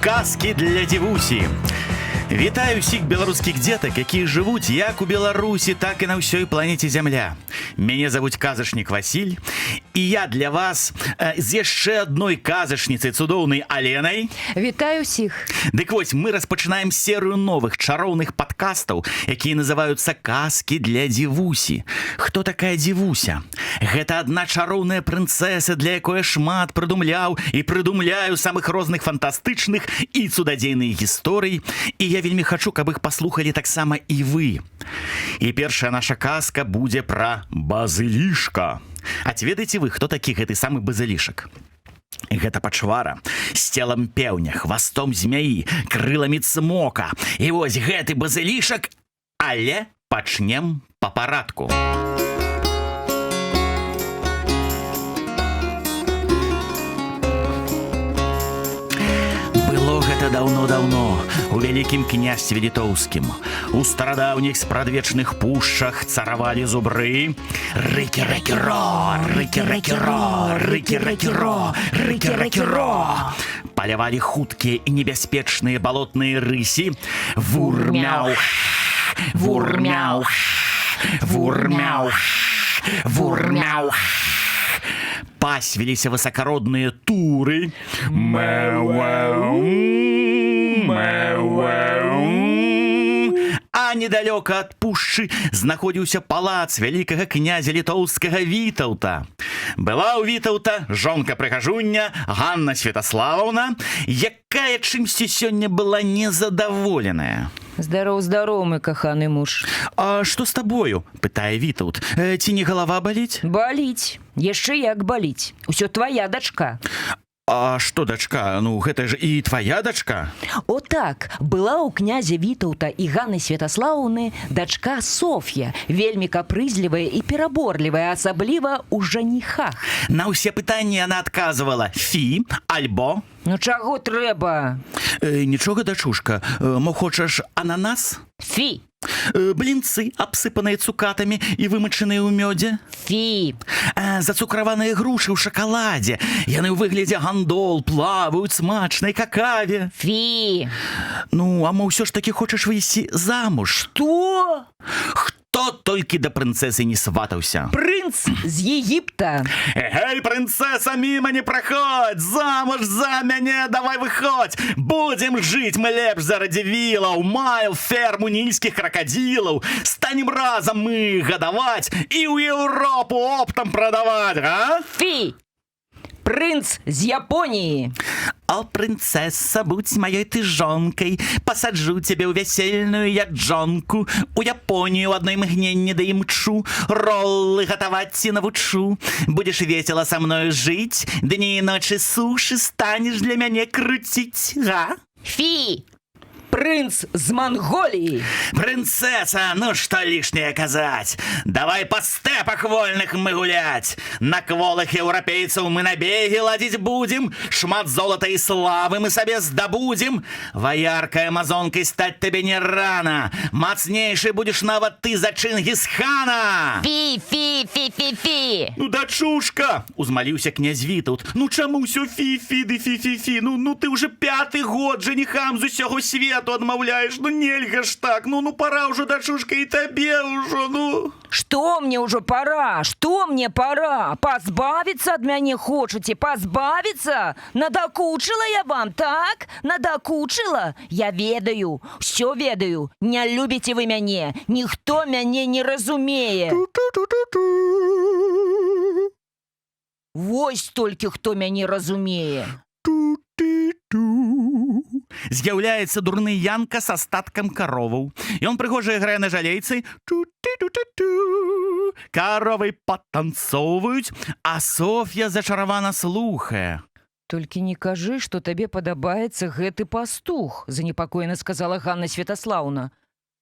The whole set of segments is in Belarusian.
Казки для дзівусі. Вітаю ўсіх беларускіх дзетак, якія жывуць як у Беларусі, так і на ўсёй планеце Зямля. Мяне завуць казачнік Васіль, і я для вас з яшчэ адной казачніцай цудоўнай Аленай. Вітаю ўсіх. Дык вось, мы распачынаем серыю новых чароўных падкастаў, якія называюцца «Казкі для дзівусі». Хто такая дзівуся? Гэта адна чароўная прынцэса, для якой шмат прыдумляў і прыдумляю самых розных фантастычных і цудадзейных гісторый, і я вельмі хачу, каб іх паслухалі таксама і вы. І першая наша казка будзе пра базылішка. А ці ведаеце вы, хто такі гэты самы базылішак? Гэта пачвара з целам пеўня, хвастом змяі, крыламі цмока. І вось гэты базылішак, але пачнем па парадку. Даўно-даўно у вялікім княстве літоўскім у старадаўніх спрадвечных пушчах царавалі зубры. Рыкі-рэкі-ро, рыкі-рэкі-ро, рыкі-рэкі-ро, рыкі-рэкі-ро. Палявалі хуткія і небяспечныя балотныя рысі. Вур-мяу, вур-мяу, вур-мяу, вур-мяу. Пасвіліся высакародныя туры. Мэу-эу, мэу-эу. А недалёка ад пушчы знаходзіўся палац вялікага князя літоўскага Вітаўта. Была ў Вітаўта жонка-прыгажуня Ганна Святаславаўна, якая чымсьці сёння была незадаволеная. Здароў, здароў, мой каханы муж. А што з табою? Пытае Вітаўт. Ці не галава баліць? Баліць. Яшчэ як баліць. Усё твая дачка. А што дачка? Ну, гэта ж і твая дачка. О так, была ў князя Вітаўта і Ганны Святаслаўны дачка Соф'я, вельмі капрызлівая і пераборлівая, асабліва ў жаніхах. На ўсе пытанні яна адказвала «фі» альбо... Ну чаго трэба? Нічога, дачушка. Мо хочаш ананас? Фі. Блінцы, абсыпаныя цукатамі і вымачаныя ў мёдзе? Фі. Зацукраваныя грушы ў шакаладзе. Яны ў выглядзе гандол плаваюць смачнай какаве. Фі. Ну, а мо ўсё ж такі хочаш выйсці замуж? Што? Хто толькі да прынцэсы не сватаўся? Прынц з Егіпта. Эй, прынцэса, міма не праходзь! Замуж за мяне, давай выходзь! Будзем жыць мы лепш за радзівілаў, маем ферму нільскіх кракадзілаў, станем разам мы гадаваць і ў Еўропу оптам прадаваць, а? Фі! Прынц з Японіі. О, прынцэса, будзь маёй ты жонкай, пасаджу цябе ў вясельную яджонку, у Японію адной мгненне да імчу, роллы гатаваць ці навучу. Будзеш весела са мною жыць, дні і ночы сушы станеш для мяне круціць, га? Фі! Прынц з Манголіі. Прынцэса, ну што лішняе казаць? Давай па стэпах вольных мы гуляць. На кволых еўрапейцаў мы набегі ладзіць будзем, шмат золата і славы мы сабе здабудзем. Ваяркай амазонкай стаць табе не рана, мацнейшы будзеш нават ты за Чынгісхана. Фі, фі, фі, фі, фі. Ну, дачушка, узмаліўся князь Вітаўт. Ну чаму ўсё фі-фі ды фі-фі-фі? Ну ты ўжо 5-й год жаніхам з усяго свету адмаўляеш, ну нельга ж так, ну пора ўжо, дачушка, і табе ўжо, ну. Што мне ўжо пора? Што мне пора? Пазбавіцца ад мяне хочаце? Пазбавіцца? Надакучыла я вам, так? Надакучыла? Я ведаю, ўсё ведаю. Не любіце вы мяне, ніхто мяне не разумее. Вось толькі хто мяне разумее. З'яўляецца дурны Янка с астаткам кароваў. Ён прыгожа грае на жалейцы. Каровы падтанцоўваюць, а Соф'я зачаравана слухае. Толькі не кажы, што табе падабаецца гэты пастух, занепакоена сказала Ганна Святаслаўна.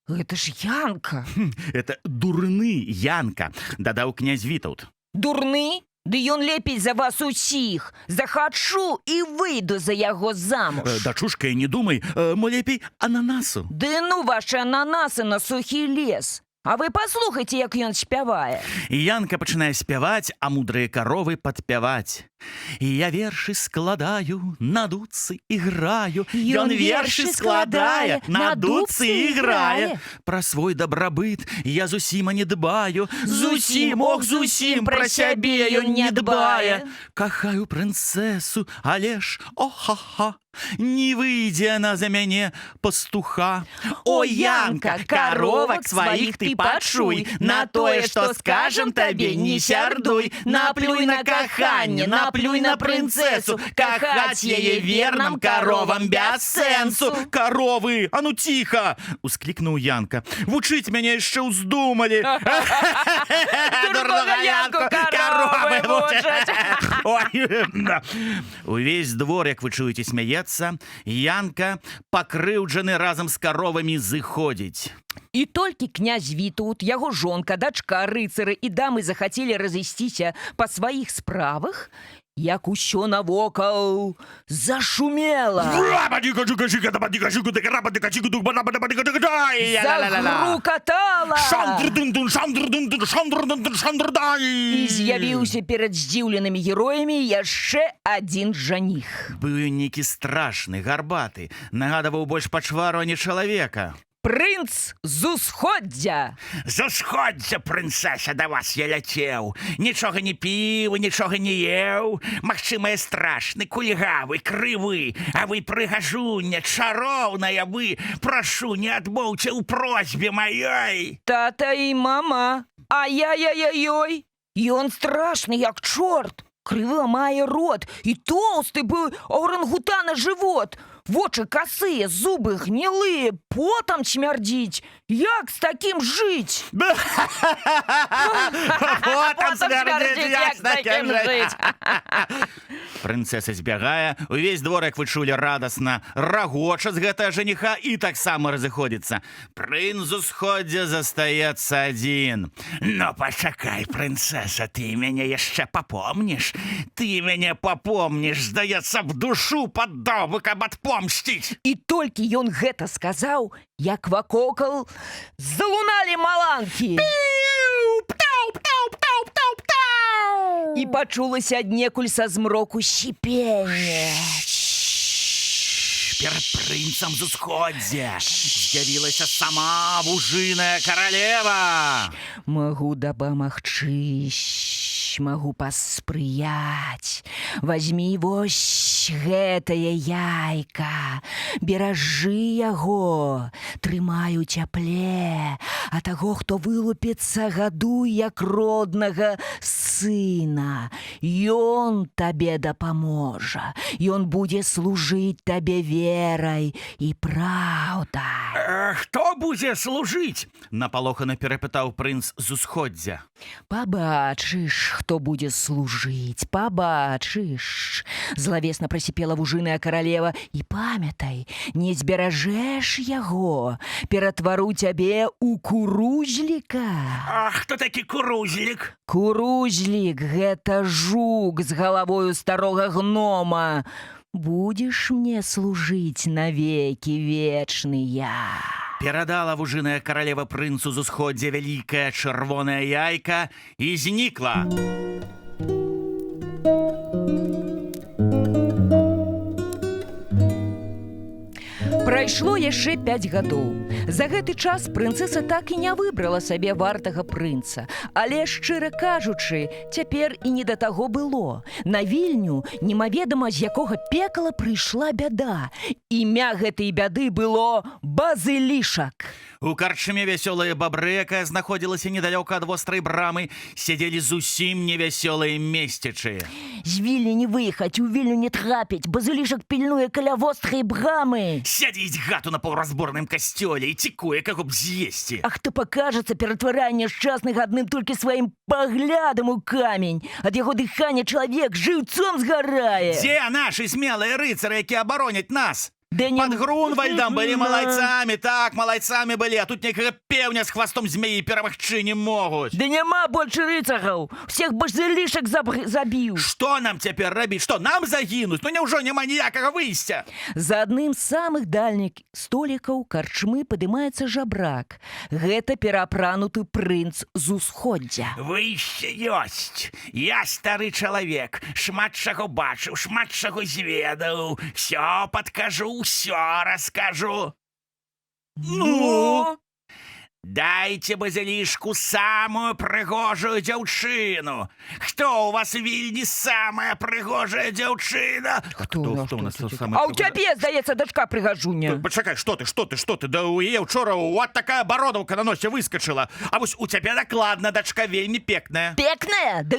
Гэта ж Янка. Это дурны Янка, дадаў князь Вітаўт. Дурны? Ды ён лепей за вас усіх. Захачу і выйду за яго замуж. Дачушка, не думай, мо лепей ананасу. Ды ну ваши ананасы на сухі лес. А вы паслухайте, як ён спявае. Янка пачынае спяваць, а мудрыя каровы падпяваць. І я вершы складаю, на дудцы іграю. Ён вершы складае, на дудцы іграе. Пра свой дабрабыт я зусім не дбаю. Зусім, ох, зусім пра сябе ён не дбае. Кахаю прынцэсу, але ж, о-ха-ха, не выйдзе яна за мяне пастуха. О, Янка, коровок сваіх ты пачуй, на тое, што скажам табе, не сярдуй. Наплюй на каханне, наплюй на прынцэсу, кахаць яе верным коровам без сэнсу. Коровы, а ну ціха! Усклікнуў Янка. Вучыць мяне яшчэ ўздумалі. Дурнога Янку коровы вучаць. Увесь двор, як вы чуеце, смяецца. Янка, пакрыўджаны разам з коровамі, зыходзіць. І толькі князь Вітаўт, яго жонка, дачка, рыцары і дамы захацелі разысціся па сваіх справах, як усё навокал зашумела. Загрукатала. І з'явіўся перад здзіўленымі героямі яшчэ адзін жаніх. Быў ён нейкі страшны, гарбаты, нагадаваў больш пачвару, а не чалавека. Прынц з усходдзя. З усходдзя, прынцэса, да вас я ляцеў. Нічога не піў, нічога не еў. Магчыма, я страшны, кульгавы, крывы, а вы прыгажуня, чароўная вы. Прашу, не адмоўце ў просьбе маёй. Тата і мама. Ай-яй-яй-яй. Ён страшны, як чорт. Крыва мае рот, і тоўсты быў орангутана жывот. Вочы касыя, зубы гнілыя, потам смярдзіць. Як з такім жыць? Потам смярдзіць, як з такім жыць. Прынцэса збягае, увесь двор, як вы чулі, радасна рагоча з гэтага жаніха і таксама разыходзіцца. Прынц з усходдзя застаецца адзін. Ну, пачакай, прынцэса, ты мяне яшчэ папомніш? Ты мяне папомніш, здаецца, в душу паддаў бы, каб адпомсціць. І толькі ён гэта сказаў, як вакокал залуналі маланкі. І пачулася аднекуль са змроку сіпенне. Перад прынцам з усходдзя з'явілася сама вужыная каралева. Магу дапамагчысь, магу паспрыяць. Вазьмі вось гэтае яйка, беражы яго, трымай у цяпле, а таго, хто вылупіцца, гадуй як роднага сына. Ён табе дапаможа, ён будзе служыць табе верай і праўдай. Хто будзе служыць? Напалохана перапытаў прынц з усходдзя. Пабачыш, хто будзе служыць, пабачыш. Злавесна прасіпела вужыная каралева. І памятай, не зберажэш яго, ператвару цябе ў курузліка. А хто такі курузлік? Курузлік — гэта жук з галавою старога гнома. Будзеш мне служыць навекі вечныя. Перадала вужыная каралева прынцу з усходдзя вялікае чырвонае яйка і знікла. Прайшло яшчэ 5 гадоў. За гэты час прынцэса так і не выбрала сабе вартага прынца. Але, шчыра кажучы, цяпер і не да таго было. На Вільню немаведама з якога пекала прыйшла бяда. Імя гэтай бяды было Базылішак. У карчме вясёлыя бабры, якая знаходзілася недалёка ад вострай брамы, сядзелі зусім невясёлыя месцічы. З Вільні не выехаць, у Вільню не трапіць. Базылішак пільнуе каля вострай брамы. Сядзіць гату на паўразборным касцёле і цікуе, каго б з'есці. А хто пакажацца, ператварае няшчасных адным толькі сваім паглядам у камень. Ад яго дыхання чалавек жыўцом згарае. Дзе нашы смелыя рыцары, якія абароняць нас? Да не... Под Грунвальдом были малайцами, так, малайцами были, а тут некая певня с хвостом змеи перамагчы не могут. Да нема больше рыцараў, всех базылішак забіў. Что нам теперь рабіць? Что, нам загинуть? Ну няўжо няма ніякага выйсця? За адным з самых дальніх столікаў карчмы падымаецца жабрак. Гэта пераапрануты прынц з усходдзя. Выйсце ёсць. Я стары чалавек, шмат чаго бачыў, шмат чаго зведаў. Всё падкажу, всё раскажу. Ну? Дайте базилишку самую прыгожую дзяўчыну. Кто у вас в Вільні самая прыгожая дзяўчына? Хто у нас тут самая А ў цябе, здаецца, дачка прыгажуня. Пачакай, что ты? Да у яе ўчора вот такая бародаўка на носе выскочыла. А вось у цябе дакладна дачка вельмі пекная. Пекная? Да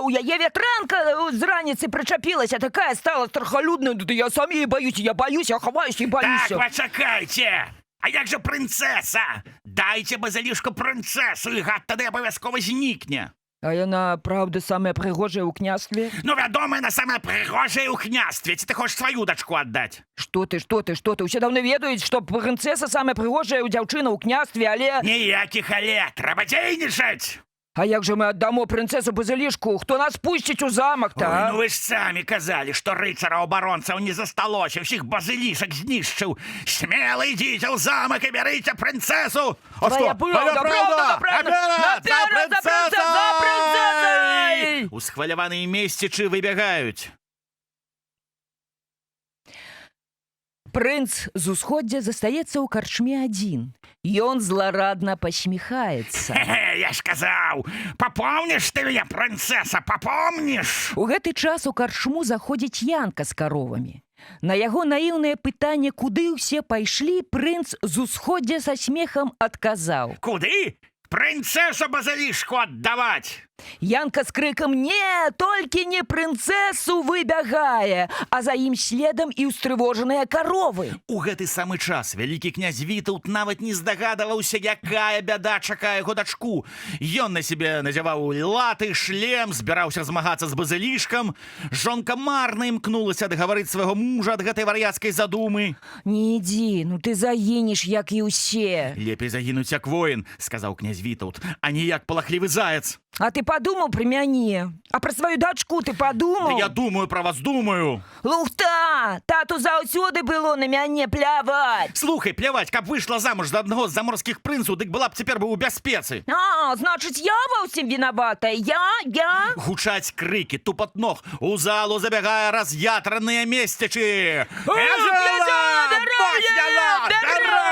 у яе ветранка з раніцы прычапілася, такая стала страхалюдная, да я сам її боюсь, я хаваюсь і боюся. Так, пачакайце! А як же прынцэса? Дайце базилішку прынцэсу, і гад тады абавязкова знікне. А яна, правда, самая прыгожая ў княстве? Ну, вядома, яна самая прыгожая ў княстве. Ці ты хочаш сваю дачку аддаць? Што ты? Усе даўно ведаюць, што прынцэса самая прыгожая ў дзяўчына ў княстве, але... Ніякіх але, трэба дзейнічаць! А як же мы аддамо прынцэсу базилішку? Хто нас пусціць у замак-то, Ой, а? ну вы ж самі казалі, што рыцараў-абаронцаў не засталося, ўсіх базилішак знішчыў. Смела ідзіце ў замак і бярыце прынцэсу! Твоя правда! Наперад за прынцэсай! Усхваляваныя месцічы выбягаюць. Прынц з усходдзя застаецца ў карчме адзін. Ён зларадна пасміхаецца. Я ж казаў, папомніш ты мяне, прынцэса, папомніш? У гэты час у карчму заходзіць Янка з каровамі. На яго наіўнае пытанне, куды ўсе пайшлі, прынц з усходдзя са смехам адказаў. Куды? Прынцэсу базилішку аддаваць! Янка з крыкам «Не, толькі не прынцэсу» выбягае, а за ім следам і ўстрывожаныя каровы. У гэты самы час вялікі князь Вітаўт нават не здагадаваўся, якая бяда чакае яго дачку. Ён на сябе надзяваў латы, шлем, збіраўся змагацца з базилішкам. Жонка марна імкнулася адгаварыць свайго мужа ад гэтай вар'яцкай задумы. «Не ідзі, ну ты загінеш, як і ўсе». «Лепей загінуць як воін», — сказаў князь Вітаўт, «а не як палахлівы заяц». А ты подумал про мяне? А про свою дочку ты подумал? Да я думаю про вас, думаю. Лухта! Тату заўсёды было на мяне пляваць. Слухай, пляваць, каб выйшла замуж за аднаго з заморскіх прынцаў, дык была б цяпер бы ў бяспецы. А, значыць, я ва ўсім вінаватая? Я? Гучаць крыкі, тупат ног. У залу забягае раз'ятраныя месцічы.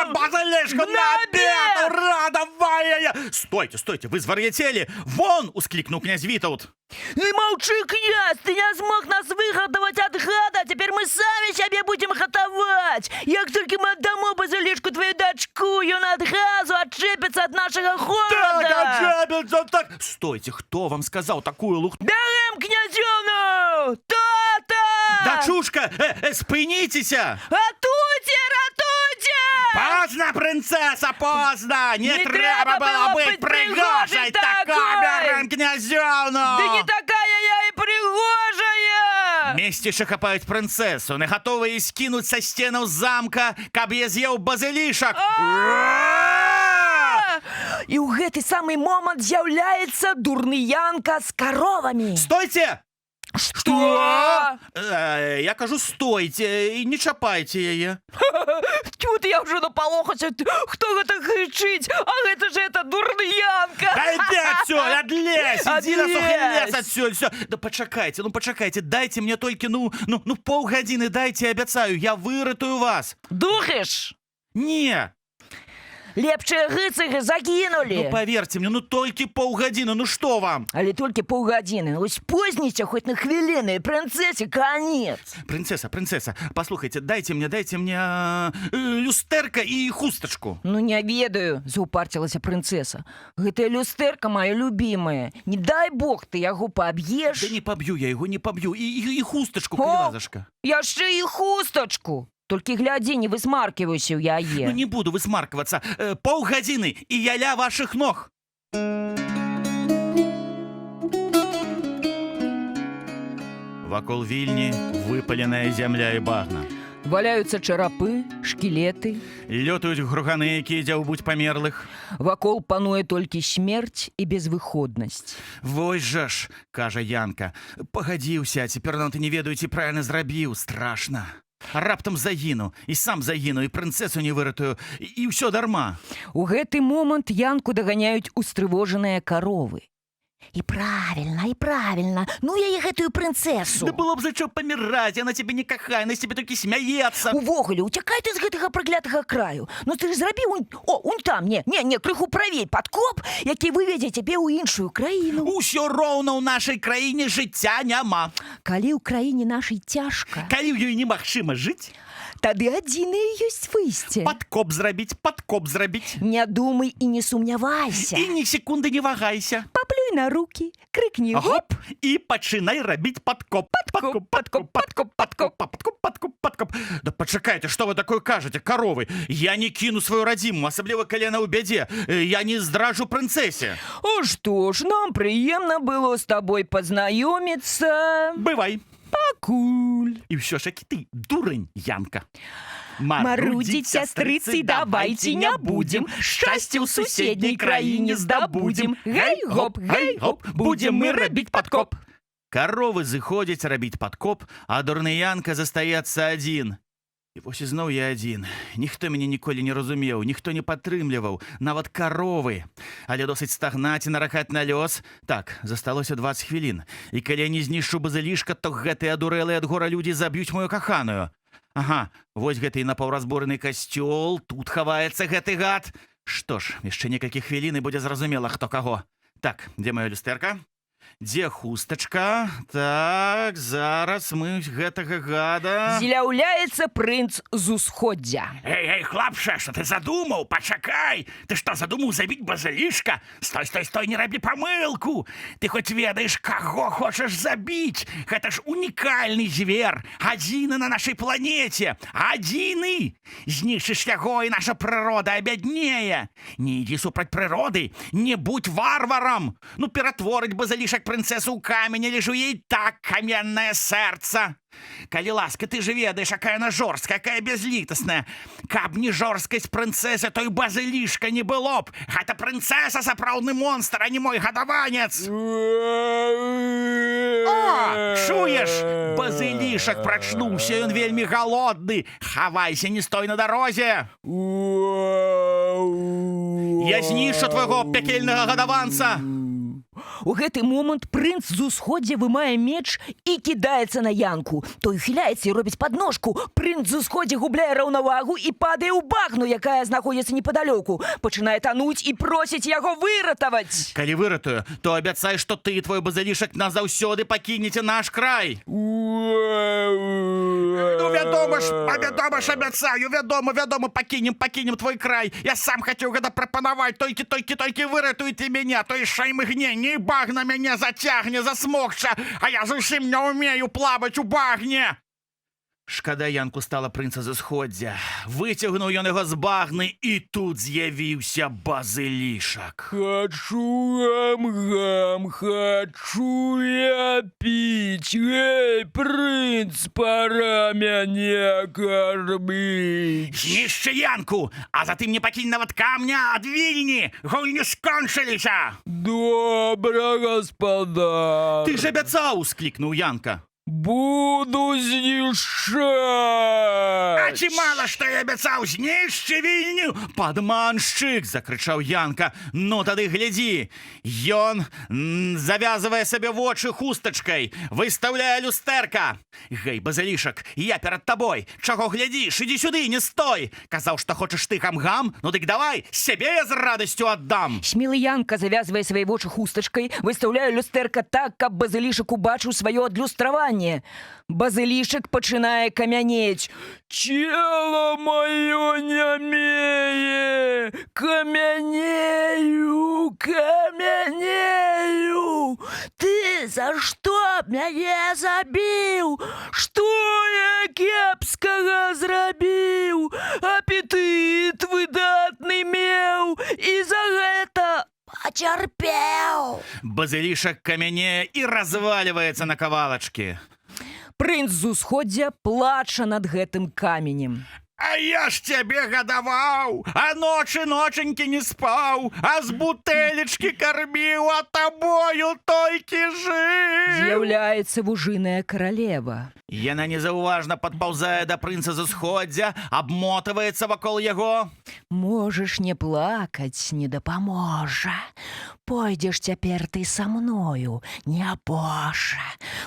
Базилішку на обед! Ура, давай! Стойте, вы звар'яцелі! Вон! Ускликнул князь Вітаўт. И молчи, князь, ты не смог нас выгадаваць ад гада, теперь мы сами себе будем гатаваць. Як только мы отдамо базилішку твою дочку, ён ад газу отчепится от нашего города. Так, отчепится, так. Стойте, кто вам сказал такую лухту? Бярем князёвну! Тата! Дачушка, спынитеся! Ратуйте! Поздно, принцесса, поздно! Не треба было быть пригожей такой! Бярем князёвну! Да не такая я и пригожая! Месцішы хапаюць прынцэсу, не гатовыя скінуць са сценаў замка, каб я з'еў базилішак. І ў гэты самы момант з'яўляецца дурны Янка з каровамі. Стойте! Что? Я кажу, стойте і не чапайце яе. Тьфу ты, я ўжо напалохаўся. Хто гэта крычыць? А гэта ж это дурны Янка. Да иди отсюда, отлезь! Иди на сухий лес отсюда! Все. Да почакайте, дайте мне только, полгодины дайте, обяцаю, я выратую вас. Духаеш? Не! Лепшыя рыцары загінулі. Ну, поверьте мне, толькі паўгадзіны, что вам? Але толькі паўгадзіны. Ось позніце хоть на хвіліны, прынцэсе конец. Принцесса, послухайте, дайте мне люстэрка і хустачку. Ну, не ведаю, заупарцілася прынцэса. Гэтая люстэрка моя любимая. Не дай бог ты яго паб'еш. Да не побью я его, не побью. И хустачку, калязашка. Яшчэ і хустачку. Толькі глядзі, не высмаркивайся ў яе. Ну, не буду высмаркиваться. Паўгадзіны, і я ля ваших ног. Вакол Вільні выпаленая зямля і багна. Валяюцца чарапы, шкілеты. Лётаюць груганы, якія дзяўбуць памерлых. Вакол пануе толькі смерць і безвыходнасць. Вось жа ж, кажа Янка, пагадзіўся, а цяпер нам ты не ведаю, ці правільна зрабіў, страшна. А раптам загіну, і сам загіну, і прынцэсу не выратую, і ўсё дарма. У гэты момант Янку даганяюць устрывожаныя каровы. І правільна, ну яе гэтую прынцэсу. Да было б за чё паміраць, яна цябе не кахае, на цябе толькі смяецца. Увогуле, уцякай ты з гэтага праклятага краю. Ну ты ж зрабіў, унь там, не, крыху правей, падкоп, які выведзе цябе ў іншую краіну. Усё роўна ў нашай краіне жыцця няма. Калі ў краіне нашай цяжка, Калі ў ёй немагчыма жыць, тады адзінае ёсць выйсце. падкоп зрабіць. Не думай і не сумнявайся. І ні секунды не вагайся. Паплюй на рукі, крыкні гоп. І пачынай рабіць падкоп. Падкоп. Да пачакайце, што вы такое кажаце, каровы? Я не кіну сваю радзіму, асабліва калі яна ў бядзе. Я не здраджу прынцэсе. А што ж, нам прыемна было з табой пазнаёміцца. Бывай. Пакуль. І ўсё ж, які ты, дурань, Янка. Марудзіць, сястрыцы, давайце не будзем. Шчасце ў суседняй краіне здабудзем. Гэй-гоп, будзем мы рабіць падкоп. Каровы зыходзяць рабіць падкоп, а дурны Янка застаецца адзін. І вось ізноў я адзін. Ніхто мяне ніколі не разумеў, ніхто не падтрымліваў, нават каровы. Але досыць стагнаць і наракаць на лёс. Так, засталося 20 хвілін. І калі я не знішчу базылішка, то гэтыя адурэлыя ад гора людзі заб'юць мою каханую. Ага, вось гэты напаўразбураны касцёл, тут хаваецца гэты гад. Што ж, яшчэ некалькі хвілін і будзе зразумела, хто каго. Так, дзе маё люстэрка? Дзе хустачка? Так, зараз мы гэтага гада... З'яўляецца прынц з усходдзя. Эй, хлапша, што ты задумаў? Пачакай! Ты што, задумаў забіць базылішка? Стой, не рабі памылку! Ты хоць ведаеш, каго хочаш забіць? Гэта ж унікальны звер, адзіны на нашай планеце, адзіны! Знішчыш яго, і наша прырода абяднее. Не ідзі супраць прыроды, не будь варварам! Ну, ператворыць базылішак прынцэсу ў камень, лежу ей так каменнае сэрца. Калі ласка, ты же ведаеш, якая яна жорсткая, якая безлітасная. Каб не жорсткасць прынцэсы, то і базылішка не было б. Гэта прынцэса сапраўдны монстр, а не мой гадаванец. О, чуеш? Базылішак прачнуўся, ён вельмі галодны. Хавайся, не стой на дарозе. Я знішчу твайго пякельнага гадаванца. У гэты момант прынц з усходдзя вымае меч і кідаецца на Янку. Той ухіляецца і робіць падножку. Прынц з усходдзя губляе раўнавагу і падае ў багну, якая знаходзіцца непадалёку. Пачынае тануць і просіць яго выратаваць. Калі выратую, то абяцай, што ты і твой базылішак назаўсёды пакінеце наш край. Ну, вядома ж, абяцаю, вядома, пакінем твой край. Я сам хацеў гэта прапанаваць, толькі выратуйце мяне, то яшчэ імгне, не багна мяне зацягне, засмокча, а я зусім не ўмею плаваць у багне. Шкада Янку стала прынца з усходдзя. Выцягнуў ён яго з багны, і тут з'явіўся базылішак. Хачу я піць. Эй, прынц, пора мяне карміць. Знішчы Янку, а затым не пакінь нават камня ад вільні. Гульні скончыліся. Добра, гаспадар. Ты ж абяцаў, склікнуў Янка. Буду знішчаць! А ці мала, што я абяцаў, знішчы вільню? Падманшчык, закрычаў Янка. Ну тады глядзі. Ён завязвае сабе вочы хустачкай, выстаўляе люстэрка. Гэй, базылішак, я перад табой. Чаго глядзіш? Ідзі сюды, не стой. Казаў, што хочаш ты гам-гам? Ну дык давай, сябе я з радасцю аддам. Смелы Янка завязвае свае вочы хустачкай, выстаўляе люстэрка так, каб базылішак убачыў сваё адлюстраванне. Базылішак пачынае камянець. Цела маё нямее, камянею. Ты за што мяне забіў? Што я кепскага зрабіў? Апетыт выдатны меў, і за гэта пацярпеў. Базылішак камянее і разваліваецца на кавалачкі. Прынц з усходдзя плача над гэтым каменем. А я ж тебе гадаваў, а ноченькі не спаў, а з бутэлечкі карміў, а табою толькі жыў. З'яўляецца вужыная каралева. Яна незаўважна падпаўзае да прынца з усходдзя, абмотваецца вакол яго. Можаш не плакаць, не дапаможа. Пойдзеш цяпер ты са мною, не апоша.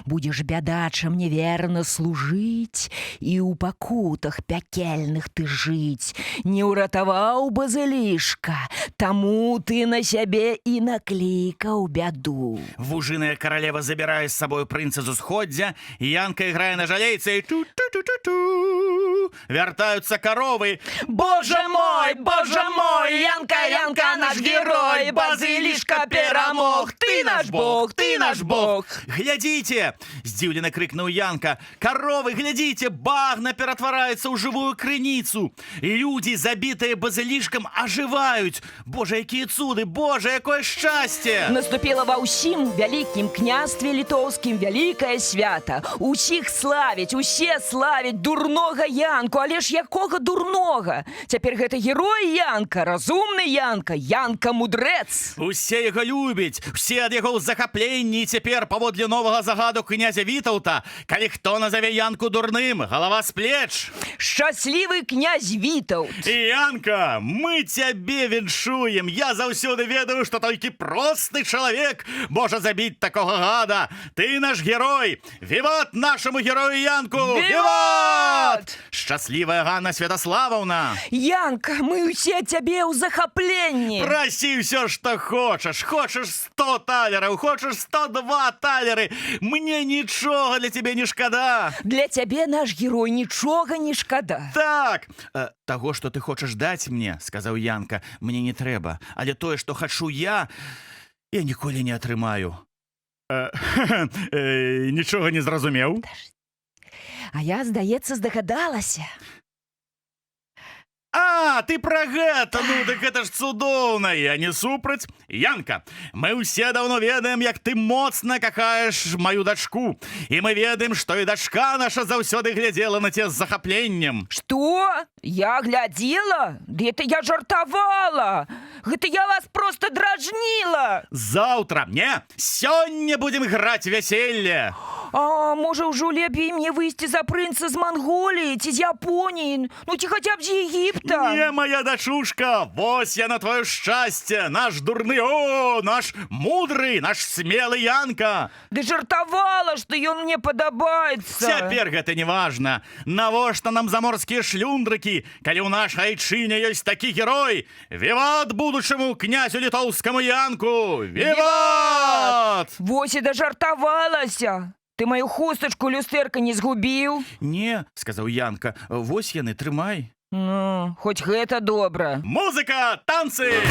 Будзеш бядачам неверна служыць і ў пакутах пякельных ты жыць. Не ўратаваў базылішка, таму ты на сябе і наклікаў бяду. Вужыная каралева забірае з сабою прынца з усходдзя, Янка іграе на жалейцы і ту-ту-ту-ту-ту. Вяртаюцца каровы. Боже мой, Янка, Янка, наш герой, базылішка перамог, ты наш бог, ты наш бог. Глядзіце! Здзіўлена крыкнуў Янка. Каровы, глядзіце, багна ператвараецца ў жывую крыніцу. Людзі, забітыя базылішкам, ажываюць. Божа, якія цуды, Божа, якое шчасце! Наступіла ва ўсім вялікім княстве літоўскім вялікае свята. Усіх славяць, усе славяць дурнога Янку, але ж якога дурнога? Цяпер гэта герой Янка, разумны Янка, Янка-мудрэц. Усе яго любяць, усе ад яго ў захапленні, і цяпер паводле новага загаду князя Вітаўта, калі хто назаве Янку дурным, галава з плеч. Шчаслівы князь Вітаўт. Янка, мы цябе віншуем. Я заўсёды ведаю, што толькі просты чалавек можа забіць такога гада. Ты наш герой. Віват нашаму герою Янку! Віват! Шчаслівая Ганна Святаславаўна. Янка, мы усе цябе ў захапленні. Прасі ўсё, што хочаш. Хочаш 100 талераў, хочаш 102 талеры. Мне нічога для цябе не шкада. Для цябе наш герой нічога не шкада. Так, таго, што ты хочаш даць мне, сказаў Янка, мне не трэба. Але тое, што хачу я ніколі не атрымаю. Нічога не зразумеў? А я, здаецца, здагадалася. А, ты пра гэта, ну дык гэта ж цудоўна, я не супраць. Янка, мы ўсе даўно ведаем, як ты моцна кахаеш маю дачку. І мы ведаем, што і дачка наша заўсёды глядзела на цябе з захапленнем. Што? Я глядзела? Гэта я жартавала. Гэта я вас проста дражніла. Заўтра, не, сёння будзем граць вяселле. А можа, ўжо лепей мне выйсці за прынца з Манголіі ці з Японіі, ну ці хаця б з Егіпта? Не, моя дачушка, вось я на твоё шчасце, наш дурны, наш мудры, наш смелы Янка. Ды жартавала, што ён мне падабаецца. Цяпер гэта не важна. Навошта нам заморскія шлюндрыкі, калі ў нашай айчыне ёсць такі герой? Віват будучаму князю літоўскаму Янку! Віват! Вось і дажартавалася. Ты маю хустачку люстэрка не згубіў? Не, сказаў Янка, вось яны, трымай. Ну, хоць гэта добра. Музыка, танцы!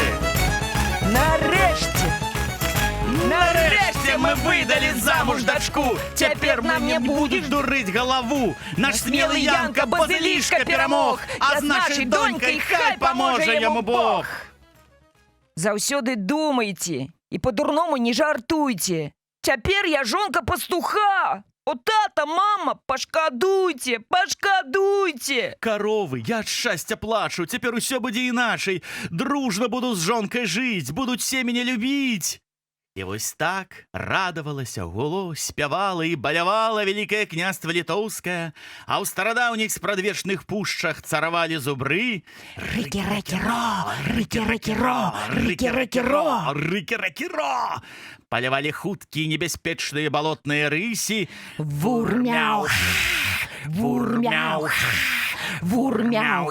Нарэшце! Нарэшце мы выдалі замуж дачку. Цяпер нам не будуць дурыць галаву. Наш смелы Янка базылішка перамог, а з нашай донькай хай паможа яму Бог. Заўсёды думайце і па-дурному не жартуйце. Цяпер я жонка пастуха. О, тата, мама, пашкадуйце, пашкадуйце. Каровы, я ад шчасця плачу, цяпер усё будзе іначай. Дружна буду з жонкай жыць, будуць все мяне любіць. І вось так радавалася, гуло, спявала і балявала вялікае княства літоўскае, а ў старадаўніх спрадвечных пушчах царавалі зубры. Рыкі-рэкі-ро, рыкі-рэкі-ро, рыкі-рэкі-ро, рыкі-рэкі-ро. Палявалі хуткія небяспечныя балотныя рысі. Вур-мяу, вур-мяу, вур-мяу.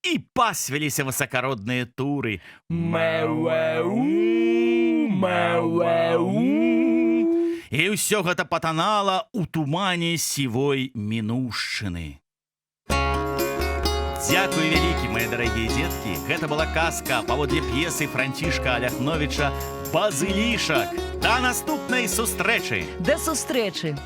І пасвіліся высакародныя туры. Мэу-эу, мэу-эу. І ўсё гэта патанала ў тумане сівой мінуўшчыны. Дзякуй вялікі, мае дарагія дзеткі. Гэта была казка паводле п'есы Францішка Аляхновіча «Базылішак». Да наступнай сустрэчы! Да сустрэчы!